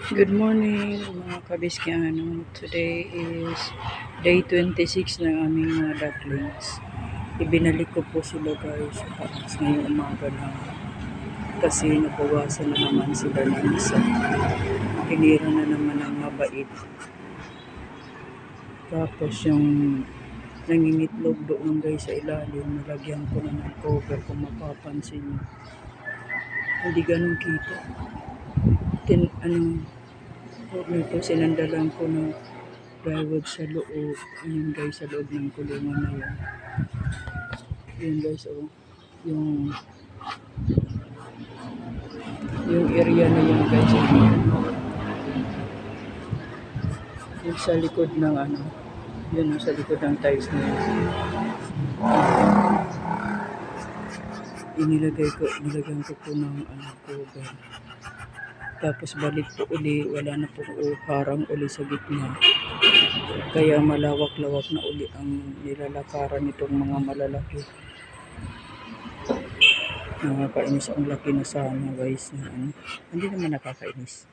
Good morning mga kabiskyan. Today is day 26 ng aming mga ducklings. Ibinalik ko po sila guys sa taas ngayong umaga lang. Kasi nabawasan na naman sila ng isa. Tinira na naman ang mabait. Tapos yung nangingitlog doon guys sa ilalim, nalagyan ko na ng cover kung mapapansin nyo. Hindi ganun kita. Ito, sinandalan ko ng plywood sa loob. Ayun guys, sa loob ng kulungan na yan. Yun guys, oh. Yung area na yan guys. Yung sa likod ng yun sa likod ng tiles na yan. Nilagyan ko po ng cover. Tapos balik po uli, wala na po harang uli sa gitna. Kaya malawak-lawak na uli ang nilalakaran nitong mga malalaki. Nakakainis ang laki na sana guys na hindi naman nakakainis.